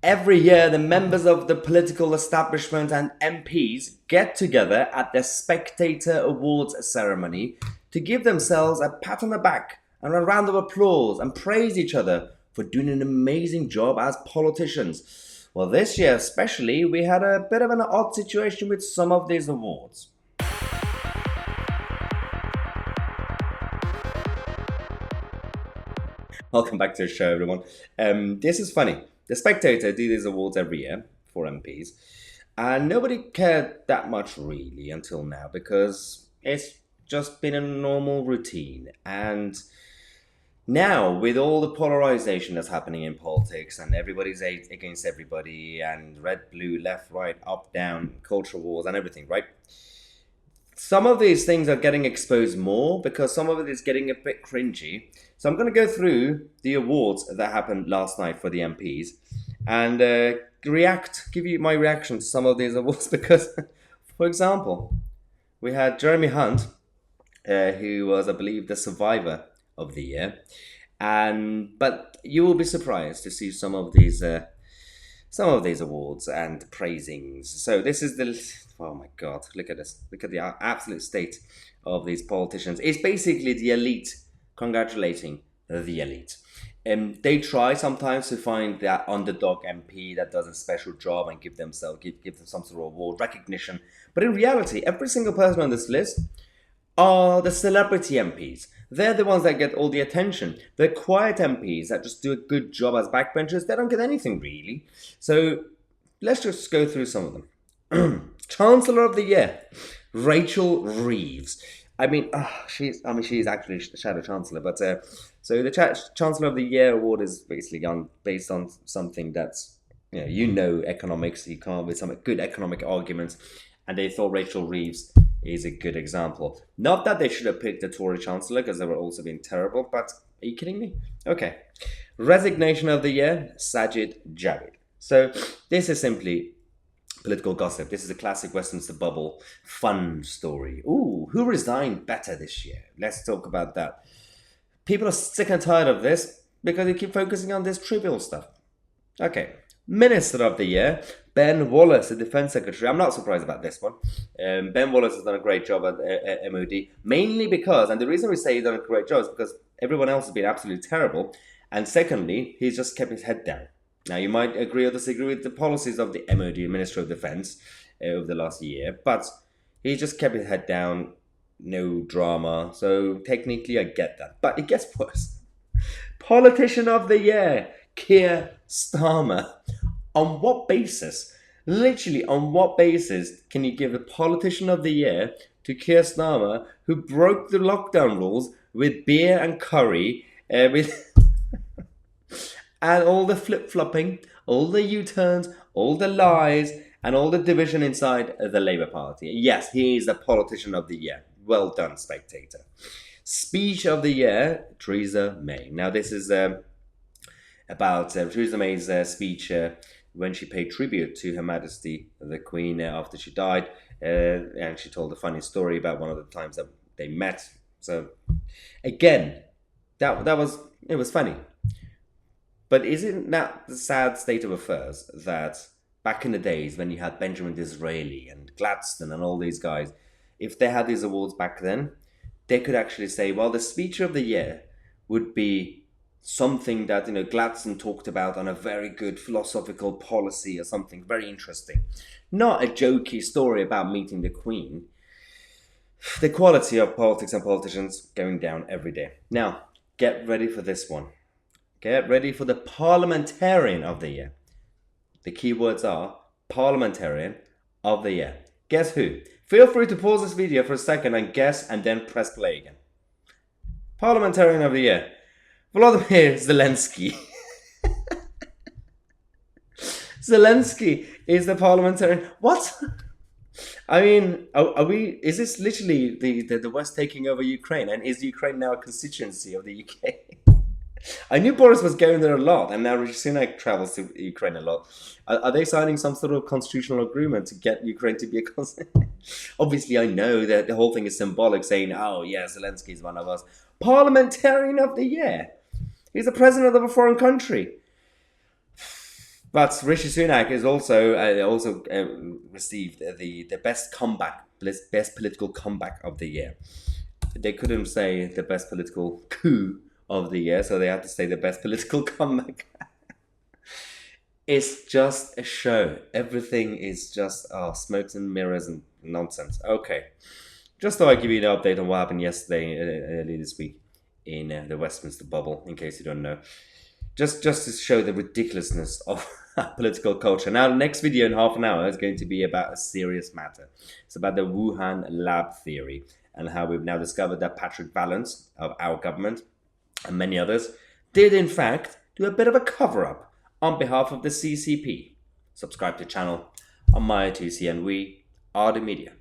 Every year, the members of the political establishment and MPs get together at the Spectator Awards ceremony to give themselves a pat on the back and a round of applause and praise each other for doing an amazing job as politicians. Well, this year especially, we had a bit of an odd situation with some of these awards. Welcome back to the show, everyone. This is funny. The Spectator do these awards every year for MPs, and nobody cared that much really until now because it's just been a normal routine. And now, with all the polarization that's happening in politics, and everybody's against everybody, and red, blue, left, right, up, down, cultural wars, and everything, right? Some of these things are getting exposed more because some of it is getting a bit cringy. So I'm going to go through the awards that happened last night for the MPs and give you my reaction to some of these awards because, for example, we had Jeremy Hunt, who was, I believe, the survivor of the year. But you will be surprised to see some of these awards and praisings. So this is oh my God, look at this. Look at the absolute state of these politicians. It's basically the elite congratulating the elite. They try sometimes to find that underdog MP that does a special job and give them some sort of award recognition. But in reality, every single person on this list are the celebrity MPs. They're the ones that get all the attention. The quiet MPs that just do a good job as backbenchers, they don't get anything really. So let's just go through some of them. Chancellor of the Year, Rachel Reeves. She's actually the Shadow Chancellor, but so the Chancellor of the Year award is basically based on something that's economics. You come up with some good economic arguments, and they thought Rachel Reeves is a good example. Not that they should have picked the Tory Chancellor because they were also being terrible, but are you kidding me? Okay. Resignation of the Year, Sajid Javid. So this is simply political gossip. This is a classic Westminster bubble fun story. Ooh, who resigned better this year? Let's talk about that. People are sick and tired of this because they keep focusing on this trivial stuff. Okay. Minister of the Year, Ben Wallace, the Defence Secretary. I'm not surprised about this one. Ben Wallace has done a great job at MOD, mainly because, and the reason we say he's done a great job is because everyone else has been absolutely terrible, and secondly, he's just kept his head down. Now, you might agree or disagree with the policies of the MOD, Minister of Defence, over the last year, but he just kept his head down, no drama, so technically I get that. But it gets worse. Politician of the Year, Keir Starmer. On what basis, literally on what basis can you give the Politician of the Year to Keir Starmer, who broke the lockdown rules with beer and curry, with and all the flip-flopping, all the U-turns, all the lies, and all the division inside the Labour Party? Yes, he is the Politician of the Year. Well done, Spectator. Speech of the Year, Theresa May. Now, this is about Theresa May's speech when she paid tribute to Her Majesty the Queen after she died, and she told a funny story about one of the times that they met. So, again, it was funny. But isn't that the sad state of affairs that back in the days when you had Benjamin Disraeli and Gladstone and all these guys, if they had these awards back then, they could actually say, well, the speech of the year would be something that Gladstone talked about on a very good philosophical policy or something very interesting, not a jokey story about meeting the Queen. The quality of politics and politicians going down every day. Now, get ready for this one. Get ready for the Parliamentarian of the Year. The key words are Parliamentarian of the Year. Guess who? Feel free to pause this video for a second and guess and then press play again. Parliamentarian of the Year. Volodymyr Zelensky. Zelensky is the parliamentarian. What? I mean, is this literally the West taking over Ukraine? And is Ukraine now a constituency of the UK? I knew Boris was going there a lot, and now Rishi Sunak travels to Ukraine a lot. Are they signing some sort of constitutional agreement to get Ukraine to be a Obviously, I know that the whole thing is symbolic, saying, oh, yeah, Zelensky is one of us. Parliamentarian of the Year. He's the president of a foreign country. But Rishi Sunak is also received the best comeback, best political comeback of the year. They couldn't say the best political coup of the year, so they had to say the best political comeback. It's just a show. Everything is just smokes and mirrors and nonsense. Okay, just thought I'd give you an update on what happened yesterday, early this week, in the Westminster bubble. In case you don't know, just to show the ridiculousness of political culture. Now, the next video in half an hour is going to be about a serious matter. It's about the Wuhan lab theory and how we've now discovered that Patrick Vallance of our government and many others did in fact do a bit of a cover-up on behalf of the CCP. Subscribe to the channel on my Tousi, and we are the media.